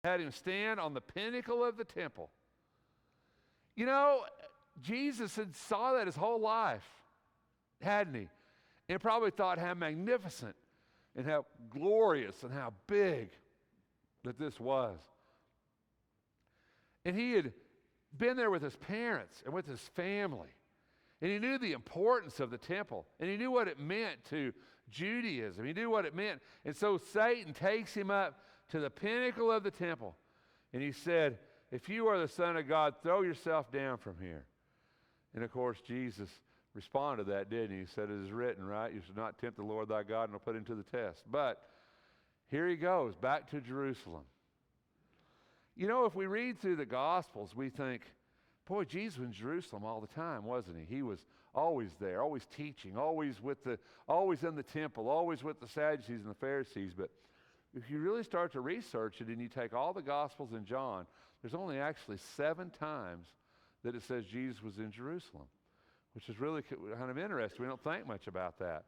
had him stand on the pinnacle of the temple. You know, Jesus had saw that his whole life, hadn't he? And probably thought how magnificent and how glorious and how big that this was. And he had been there with his parents and with his family. And he knew the importance of the temple. And he knew what it meant to Judaism. He knew what it meant. And so Satan takes him up to the pinnacle of the temple. And he said, if you are the Son of God, throw yourself down from here. And of course, Jesus responded to that, didn't he? He said, it is written, right? You should not tempt the Lord thy God and he'll put him to the test. But here he goes, back to Jerusalem. You know, if we read through the Gospels, we think, boy, Jesus was in Jerusalem all the time, wasn't he? He was always there, always teaching, always in the temple, always with the Sadducees and the Pharisees. But if you really start to research it and you take all the Gospels in John, there's only actually 7 times that it says Jesus was in Jerusalem, which is really kind of interesting. We don't think much about that.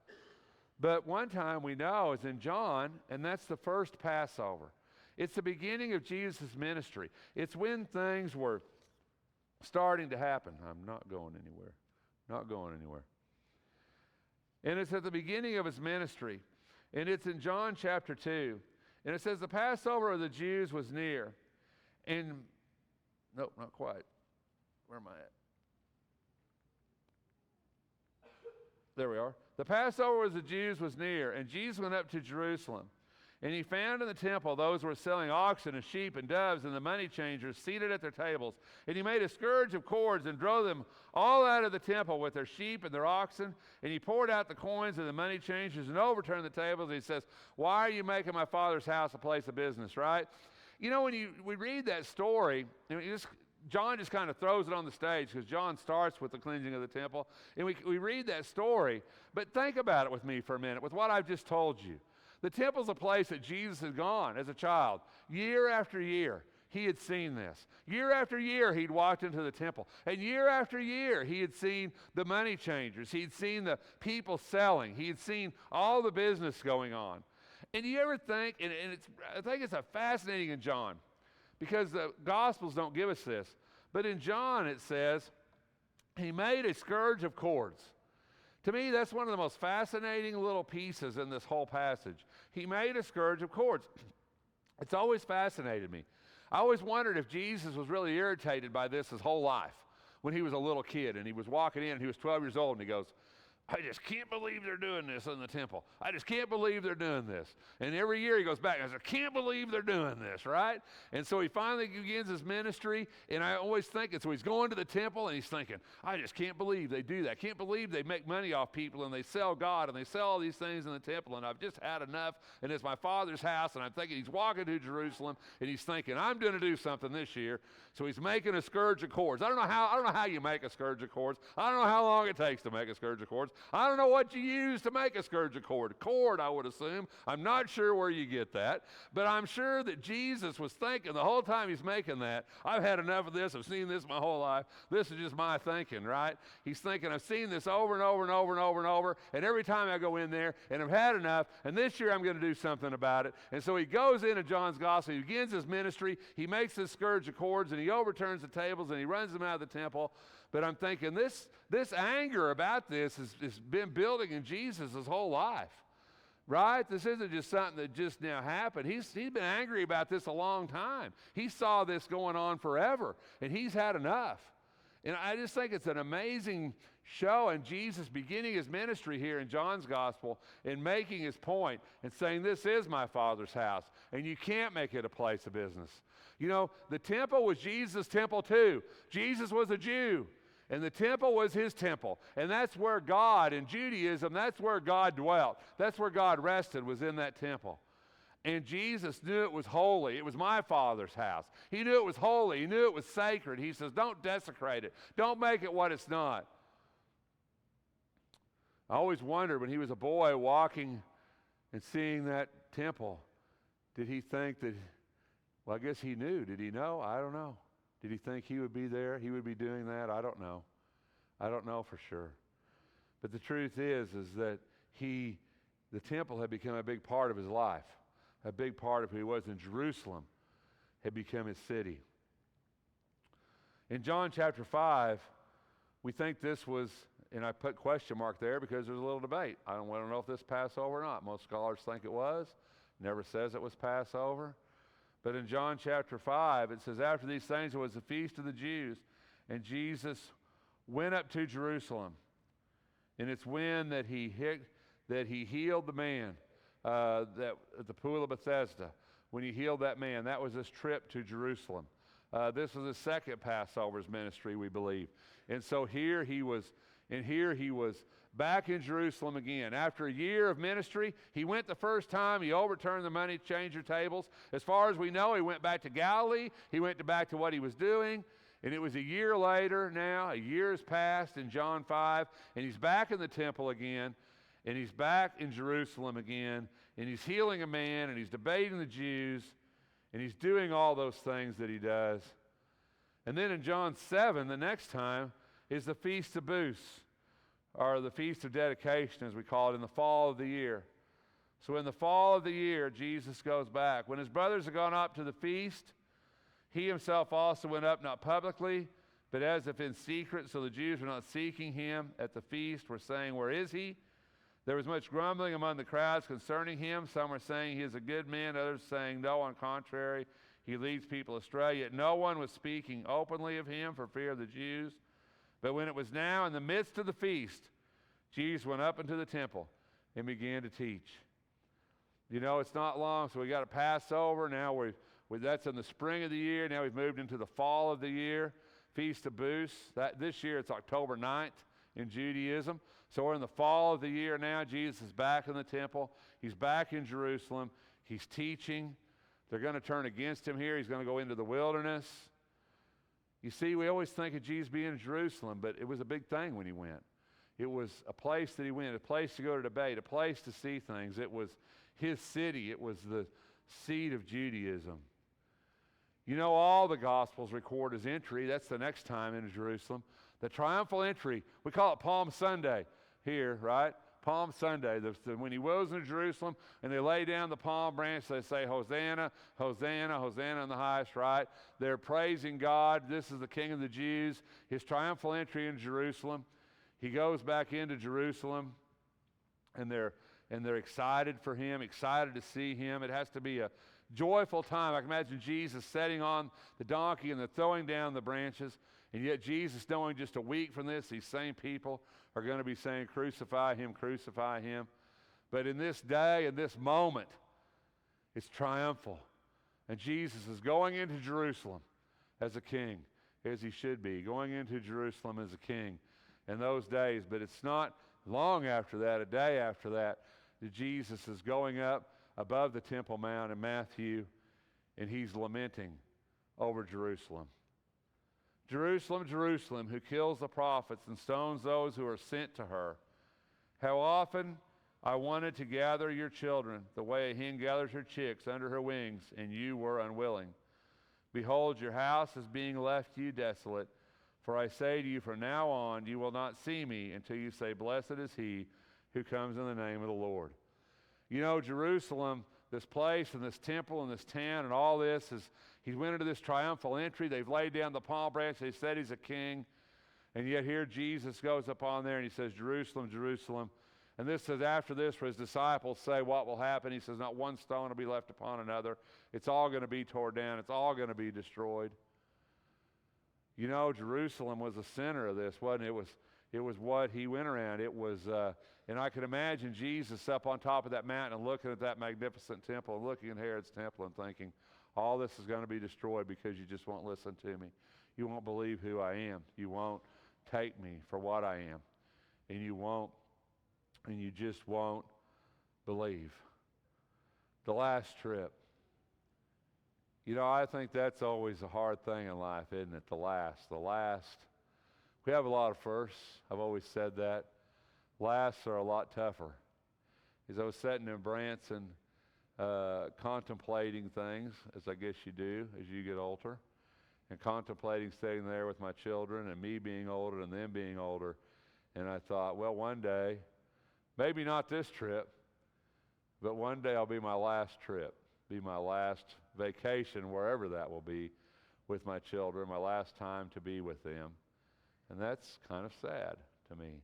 But one time we know is in John, and that's the first Passover. It's the beginning of Jesus' ministry. It's when things were starting to happen. I'm not going anywhere. Not going anywhere. And it's at the beginning of his ministry. And it's in John chapter 2. And it says the Passover of the Jews was near. And, nope, not quite. Where am I at? There we are. The Passover of the Jews was near, and Jesus went up to Jerusalem. And he found in the temple those who were selling oxen and sheep and doves and the money changers seated at their tables. And he made a scourge of cords and drove them all out of the temple with their sheep and their oxen. And he poured out the coins of the money changers and overturned the tables. And he says, why are you making my Father's house a place of business, right? You know, when we read that story, John just kind of throws it on the stage because John starts with the cleansing of the temple. And we read that story, but think about it with me for a minute, with what I've just told you. The temple's a place that Jesus had gone as a child. Year after year, he had seen this. Year after year, he'd walked into the temple. And year after year, he had seen the money changers. He'd seen the people selling. He had seen all the business going on. And you ever think, I think it's a fascinating in John, because the Gospels don't give us this. But in John, it says, he made a scourge of cords. To me, that's one of the most fascinating little pieces in this whole passage. He made a scourge of cords. It's always fascinated me. I always wondered if Jesus was really irritated by this his whole life when he was a little kid and he was walking in and he was 12 years old and he goes, I just can't believe they're doing this in the temple. I just can't believe they're doing this. And every year he goes back and says, I can't believe they're doing this, right? And so he finally begins his ministry, and I always think so he's going to the temple and he's thinking, I just can't believe they do that. I can't believe they make money off people and they sell God and they sell all these things in the temple, and I've just had enough, and it's my Father's house. And I'm thinking he's walking to Jerusalem and he's thinking, I'm going to do something this year. So he's making a scourge of cords. I don't know how you make a scourge of cords. I don't know how long it takes to make a scourge of cords. I don't know what you use to make a scourge of cord. Cord, I would assume. I'm not sure where you get that. But I'm sure that Jesus was thinking the whole time he's making that, I've had enough of this. I've seen this my whole life. This is just my thinking, right? He's thinking, I've seen this over and over and over and over and over. And every time I go in there, and I've had enough. And this year I'm going to do something about it. And so he goes into John's gospel. He begins his ministry. He makes this scourge of cords, and he overturns the tables, and he runs them out of the temple. But I'm thinking this anger about this has been building in Jesus his whole life, right? This isn't just something that just now happened. He's been angry about this a long time. He saw this going on forever, and he's had enough. And I just think it's an amazing show, and Jesus beginning his ministry here in John's gospel and making his point and saying, this is my Father's house, and you can't make it a place of business. You know, the temple was Jesus' temple too. Jesus was a Jew. And the temple was his temple. And that's where God, in Judaism, that's where God dwelt. That's where God rested, was in that temple. And Jesus knew it was holy. It was my Father's house. He knew it was holy. He knew it was sacred. He says, don't desecrate it. Don't make it what it's not. I always wondered when he was a boy walking and seeing that temple, did he think that, well, I guess he knew. Did he know? I don't know. Did he think he would be there? He would be doing that? I don't know. I don't know for sure. But the truth is that the temple had become a big part of his life, a big part of who he was in Jerusalem. had become his city. In John chapter 5, we think this was, and I put question mark there because there's a little debate. I don't know if this Passover or not. Most scholars think it was. Never says it was Passover. But in John chapter 5, it says, after these things, it was the feast of the Jews, and Jesus went up to Jerusalem. And it's when that he healed the man that at the pool of Bethesda. When he healed that man, that was his trip to Jerusalem. This was his second Passover's ministry, we believe. And so here he was back in Jerusalem again. After a year of ministry, he went the first time. He overturned the money changer tables. As far as we know, he went back to Galilee. He went back to what he was doing. And it was a year later now. A year has passed in John 5. And he's back in the temple again. And he's back in Jerusalem again. And he's healing a man. And he's debating the Jews. And he's doing all those things that he does. And then in John 7, the next time, is the Feast of Booths, or the Feast of Dedication, as we call it, in the fall of the year. So in the fall of the year, Jesus goes back. When his brothers had gone up to the feast, he himself also went up, not publicly, but as if in secret, so the Jews were not seeking him at the feast, were saying, where is he? There was much grumbling among the crowds concerning him. Some were saying he is a good man, others saying, no, on contrary, he leads people astray. Yet no one was speaking openly of him for fear of the Jews. But when it was now in the midst of the feast, Jesus went up into the temple and began to teach. You know, it's not long, so we got a Passover. Now that's in the spring of the year. Now we've moved into the fall of the year. Feast of Booths. This year it's October 9th in Judaism. So we're in the fall of the year now. Jesus is back in the temple. He's back in Jerusalem. He's teaching. They're going to turn against him here. He's going to go into the wilderness. You see, we always think of Jesus being in Jerusalem, but it was a big thing when he went. It was a place that he went, a place to go to debate, a place to see things. It was his city. It was the seat of Judaism. You know, all the Gospels record his entry. That's the next time into Jerusalem. The triumphal entry. We call it Palm Sunday here, right? Palm Sunday. When he goes into Jerusalem and they lay down the palm branch, they say, Hosanna, Hosanna, Hosanna in the highest, right? They're praising God. This is the King of the Jews. His triumphal entry in Jerusalem. He goes back into Jerusalem, and they're excited for him, excited to see him. It has to be a joyful time. I can imagine Jesus sitting on the donkey and they're throwing down the branches. And yet Jesus, knowing just a week from this, these same people are going to be saying, crucify him, crucify him. But in this day, in this moment, it's triumphal. And Jesus is going into Jerusalem as a king, as he should be, going into Jerusalem as a king in those days. But it's not long after that, a day after that Jesus is going up above the Temple Mount in Matthew, and he's lamenting over Jerusalem. Jerusalem, Jerusalem, who kills the prophets and stones those who are sent to her. How often I wanted to gather your children the way a hen gathers her chicks under her wings, and you were unwilling. Behold, your house is being left you desolate. For I say to you, from now on you will not see me until you say, blessed is he who comes in the name of the Lord. You know, Jerusalem, this place and this temple and this town and all this, he went into this triumphal entry. They've laid down the palm branch. They said he's a king. And yet here Jesus goes up on there and he says, Jerusalem, Jerusalem. And this says, after this, for his disciples say, what will happen? He says, not one stone will be left upon another. It's all going to be torn down. It's all going to be destroyed. You know, Jerusalem was the center of this, wasn't it? It was what he went around. It was, and I can imagine Jesus up on top of that mountain and looking at that magnificent temple and looking at Herod's temple and thinking, all this is going to be destroyed because you just won't listen to me. You won't believe who I am. You won't take me for what I am. And you just won't believe. The last trip. You know, I think that's always a hard thing in life, isn't it? The last. We have a lot of firsts. I've always said that. Lasts are a lot tougher. As I was sitting in Branson contemplating things, as I guess you do as you get older, and contemplating staying there with my children and me being older and them being older, and I thought, well, one day, maybe not this trip, but one day I'll be my last trip, be my last vacation, wherever that will be, with my children, my last time to be with them. And that's kind of sad to me.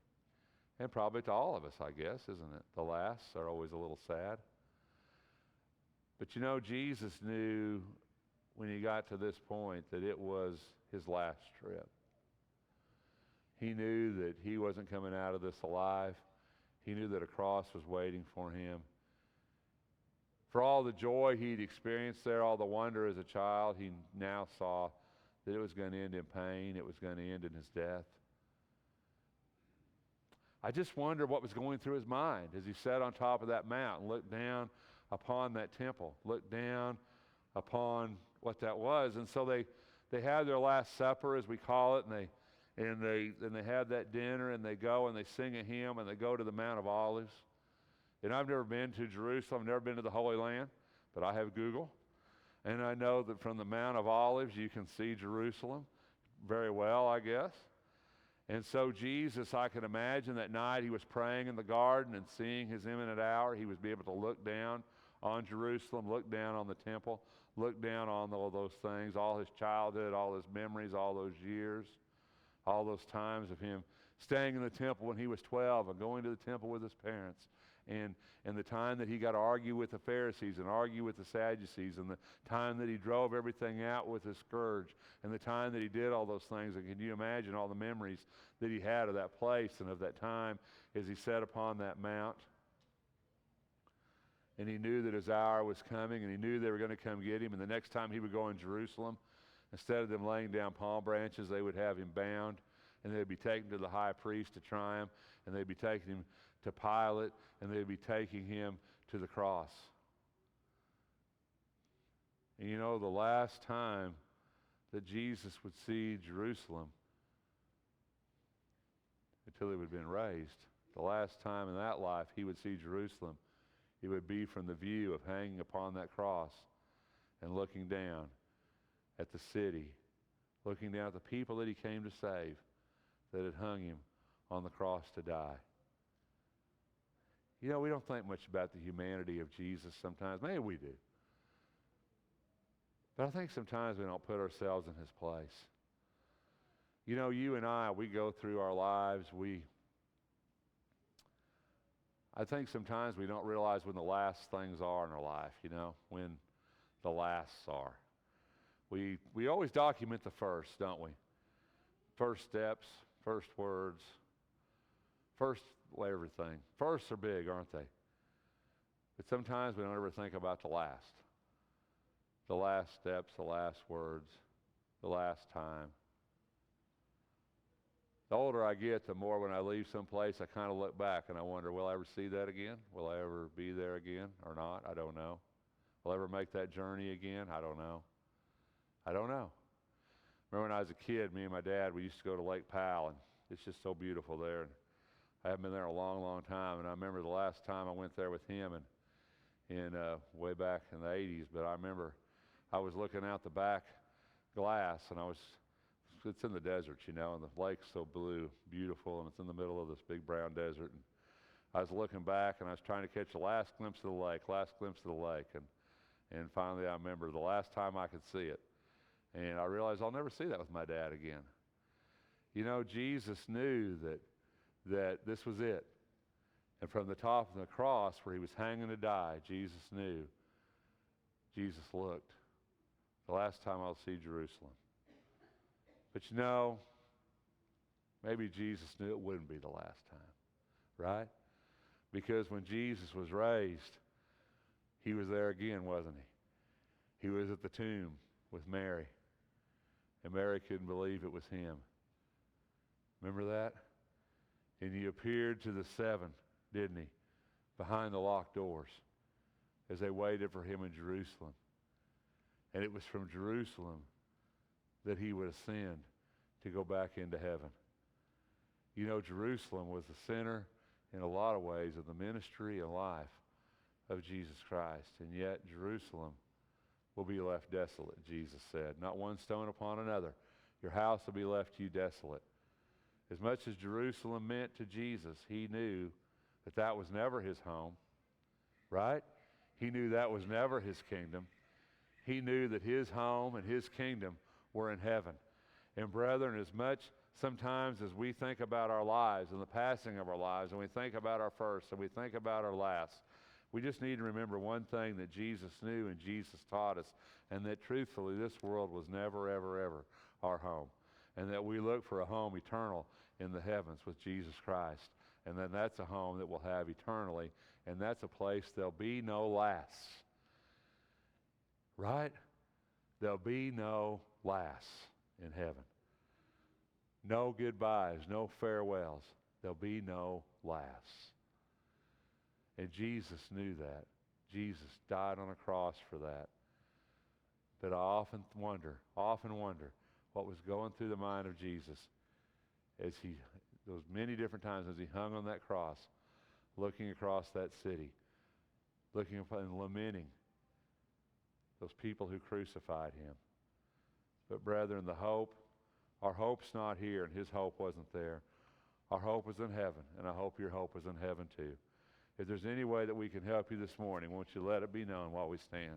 And probably to all of us, I guess, isn't it? The lasts are always a little sad. But you know, Jesus knew when he got to this point that it was his last trip. He knew that he wasn't coming out of this alive. He knew that a cross was waiting for him. For all the joy he'd experienced there, all the wonder as a child, he now saw that it was going to end in pain. It was going to end in his death. I just wonder what was going through his mind as he sat on top of that mount and looked down upon that temple, looked down upon what that was. And so they had their Last Supper, as we call it, and they have that dinner, and they go and they sing a hymn, and they go to the Mount of Olives. And I've never been to Jerusalem, never been to the Holy Land, but I have Google. And I know that from the Mount of Olives you can see Jerusalem very well, I guess. And so Jesus, I can imagine that night he was praying in the garden and seeing his imminent hour. He was be able to look down on Jerusalem, look down on the temple, look down on all those things, all his childhood, all his memories, all those years, all those times of him staying in the temple when he was 12 and going to the temple with his parents. And the time that he got to argue with the Pharisees and argue with the Sadducees, and the time that he drove everything out with his scourge, and the time that he did all those things. And can you imagine all the memories that he had of that place and of that time as he sat upon that mount? And he knew that his hour was coming, and he knew they were going to come get him. And the next time he would go in Jerusalem, instead of them laying down palm branches, they would have him bound, and they'd be taken to the high priest to try him, and they'd be taking him to Pilate, and they'd be taking him to the cross. And you know, the last time that Jesus would see Jerusalem until he would have been raised, the last time in that life he would see Jerusalem, it would be from the view of hanging upon that cross and looking down at the city, looking down at the people that he came to save, that had hung him on the cross to die. You know, we don't think much about the humanity of Jesus sometimes. Maybe we do. But I think sometimes we don't put ourselves in his place. You know, you and I, we go through our lives. I think sometimes we don't realize when the last things are in our life, you know, when the lasts are. We always document the first, don't we? First steps, first words, first everything. Firsts are big, aren't they? But sometimes we don't ever think about the last. The last steps, the last words, the last time. The older I get, the more when I leave someplace, I kind of look back and I wonder, will I ever see that again? Will I ever be there again or not? I don't know. Will I ever make that journey again? I don't know. I don't know. Remember when I was a kid, me and my dad, we used to go to Lake Powell, and it's just so beautiful there. And I haven't been there a long, long time, and I remember the last time I went there with him and way back in the 80s, but I remember I was looking out the back glass, and it's in the desert, you know, and the lake's so blue, beautiful, and it's in the middle of this big brown desert. And I was looking back, and I was trying to catch the last glimpse of the lake, and finally I remember the last time I could see it. And I realized I'll never see that with my dad again. You know, Jesus knew that this was it. And from the top of the cross where he was hanging to die, Jesus knew. Jesus looked. The last time I'll see Jerusalem. But you know, maybe Jesus knew it wouldn't be the last time, right? Because when Jesus was raised, he was there again, wasn't he? He was at the tomb with Mary. And Mary couldn't believe it was him. Remember that? And he appeared to the seven, didn't he? Behind the locked doors as they waited for him in Jerusalem. And it was from Jerusalem that he would ascend to go back into heaven. You know, Jerusalem was the center in a lot of ways of the ministry and life of Jesus Christ. And yet Jerusalem will be left desolate, Jesus said. Not one stone upon another. Your house will be left to you desolate. As much as Jerusalem meant to Jesus, he knew that that was never his home, right? He knew that was never his kingdom. He knew that his home and his kingdom were in heaven. And brethren, as much sometimes as we think about our lives and the passing of our lives, and we think about our first and we think about our last, we just need to remember one thing that Jesus knew and Jesus taught us, and that truthfully this world was never, ever, ever our home, and that we look for a home eternal in the heavens with Jesus Christ, and then that's a home that we'll have eternally, and that's a place there'll be no lasts. Right? There'll be no lasts in heaven. No goodbyes, no farewells. There'll be no lasts. And Jesus knew that. Jesus died on a cross for that. But I often wonder what was going through the mind of Jesus as he, those many different times as he hung on that cross, looking across that city, looking up and lamenting those people who crucified him. But brethren, our hope's not here, and his hope wasn't there. Our hope is in heaven, and I hope your hope is in heaven too. If there's any way that we can help you this morning, won't you let it be known while we stand?